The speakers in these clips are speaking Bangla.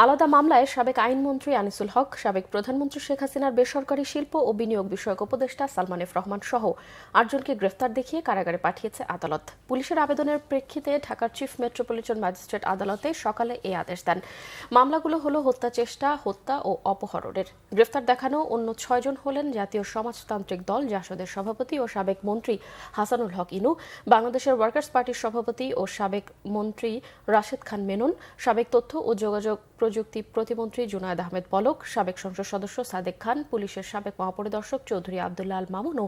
আলাদা মামলায় সাবেক আইনমন্ত্রী আনিসুল হক, সাবেক প্রধানমন্ত্রী শেখ হাসিনার বেসরকারি শিল্প ও বিনিয়োগ বিষয়ক উপদেষ্টা সালমান এফ রহমান সহ ৮ জনকে গ্রেফতার দেখিয়ে কারাগারে পাঠিয়েছে আদালত। পুলিশের আবেদনের প্রেক্ষিতে ঢাকার চিফ মেট্রোপলিটন ম্যাজিস্ট্রেট আদালতে সকালে এই আদেশ দেন। মামলাগুলো হলো হত্যা চেষ্টা, হত্যা ও অপহরণের। গ্রেফতার দেখানো অন্য ৬ জন হলেন জাতীয় সমাজতান্ত্রিক দল জাসদের সভাপতি ও সাবেক মন্ত্রী হাসানুল হক ইনু, বাংলাদেশের ওয়ার্কার্স পার্টির সভাপতি ও সাবেক মন্ত্রী রাশেদ খান মেনন, সাবেক তথ্য ও যোগাযোগ প্রযুক্তি প্রতিমন্ত্রী জুনায়েদ আহমেদ পলক, সাবেক সংসদ সদস্য সাদেক খান, পুলিশের সাবেক মহাপরিদর্শক চৌধুরী আব্দুল্লাহ আল মামুন ও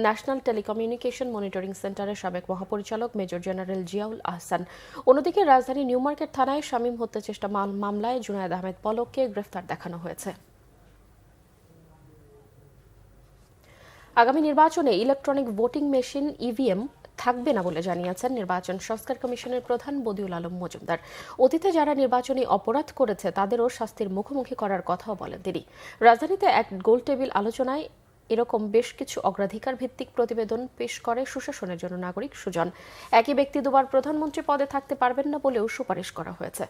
ন্যাশনাল টেলিকমিউনিকেশন মনিটরিং সেন্টারের সাবেক মহাপরিচালক মেজর জেনারেল জিয়াউল আহসান। অন্যদিকে রাজধানী নিউ মার্কেট থানায় শামীম হত্যা চেষ্টা মামলায় জুনায়েদ আহমেদ পলককে গ্রেফতার দেখানো হয়েছে। আগামী নির্বাচনে ইলেকট্রনিক ভোটিং মেশিন ইভিএম থাকবে না বলে জানিয়েছেন নির্বাচন সংস্কার কমিশনের প্রধান বদিউল আলম মজুমদার। অতীতে যারা নির্বাচনী অপরাধ করেছে তাদেরও শাস্তির মুখোমুখি করার কথাও বলেন তিনি। রাজধানীতে এক গোলটেবিল আলোচনায় এরকম বেশ কিছু অগ্রাধিকার ভিত্তিক প্রতিবেদন পেশ করে সুশাসনের জন্য নাগরিক সুজন। একই ব্যক্তি দুবার প্রধানমন্ত্রী পদে থাকতে পারবেন না বলেও সুপারিশ করা হয়েছে।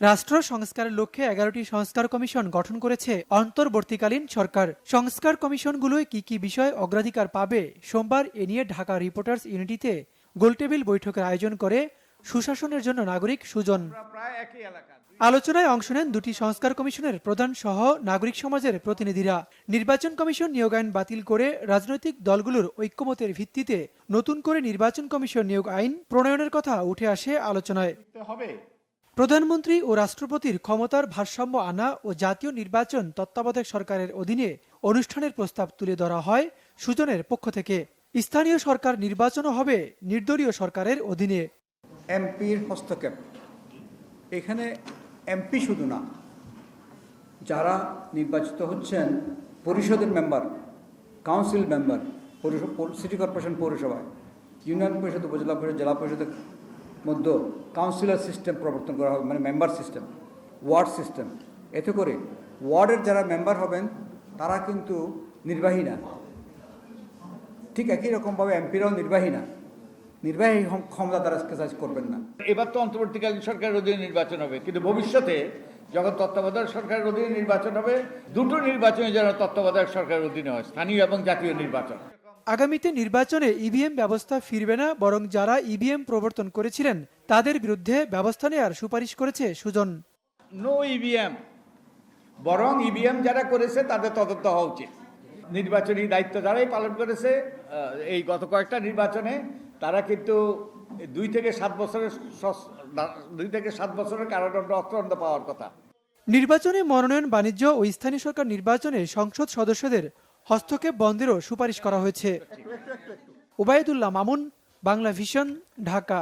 রাষ্ট্র সংস্কারের লক্ষ্যে 11টি সংস্কার কমিশন গঠন করেছে অন্তর্বর্তীকালীন সরকার। সংস্কার কমিশনগুলোয় কি কি বিষয় অগ্রাধিকার পাবে, সোমবার এ নিয়ে ঢাকা রিপোর্টার্স ইউনিটিতে গোলটেবিল বৈঠকের আয়োজন করে সুশাসনের জন্য নাগরিক সুজন। আলোচনায় অংশ নেন দুটি সংস্কার কমিশনের প্রধান সহ নাগরিক সমাজের প্রতিনিধিরা। নির্বাচন কমিশন নিয়োগ আইন বাতিল করে রাজনৈতিক দলগুলোর ঐক্যমতের ভিত্তিতে নতুন করে নির্বাচন কমিশন নিয়োগ আইন প্রণয়নের কথা উঠে আসে আলোচনায়। প্রধানমন্ত্রী ও রাষ্ট্রপতির ক্ষমতার ভারসাম্য আনা ও জাতীয় নির্বাচন তত্ত্বাবধায়ক সরকারের অধীনে অনুষ্ঠানের প্রস্তাব তুলে ধরা হয় সুজনের পক্ষ থেকে। স্থানীয় সরকার নির্বাচনও হবে নির্দলীয় সরকারের অধীনে। এমপির হস্তক্ষেপ, এখানে এমপি শুধু না, যারা নির্বাচিত হচ্ছেন পরিষদের member, council member, city corporation, পৌরসভায়, ইউনিয়ন পরিষদ, উপজেলা পরিষদ, জেলা পরিষদের মধ্যে কাউন্সিলর সিস্টেম প্রবর্তন করা হবে, মানে মেম্বার সিস্টেম, ওয়ার্ড সিস্টেম। এতে করে ওয়ার্ডের যারা মেম্বার হবেন তারা কিন্তু নির্বাহী না, ঠিক একই রকমভাবে এমপিরাও নির্বাহী না, নির্বাহী ক্ষমতা তারা এক্সারসাইজ করবেন না। এবার তো অন্তর্বর্তীকালীন সরকারের অধীনে নির্বাচন হবে, কিন্তু ভবিষ্যতে যখন তত্ত্বাবধায়ক সরকারের অধীনে নির্বাচন হবে, দুটো নির্বাচনে যেন তত্ত্বাবধায়ক সরকারের অধীনে হয়, স্থানীয় এবং জাতীয় নির্বাচন। আগামীতে নির্বাচনে ইভিএম ব্যবস্থা ফিরবে না, বরং যারা ইভিএম প্রবর্তন করেছিলেন তাদের বিরুদ্ধে ব্যবস্থা নেওয়ার সুপারিশ করেছে সুজন। নো ইভিএম, বরং ইভিএম যারা করেছে তাদের তদন্ত হওয়া উচিত। নির্বাচনী দায়িত্ব যারাই পালন করেছে এই গত কয়েকটা নির্বাচনে, তারা কিন্তু 2 থেকে 7 বছরের কারাদণ্ড, অর্থদণ্ড পাওয়ার কথা। নির্বাচনে মনোনয়ন, বাণিজ্য ও স্থানীয় সরকার নির্বাচনে সংসদ সদস্যদের হস্তক্ষেপ বন্ধেরও সুপারিশ করা হয়েছে। ওবায়দুল্লাহ মামুন, বাংলা ভিশন, ঢাকা।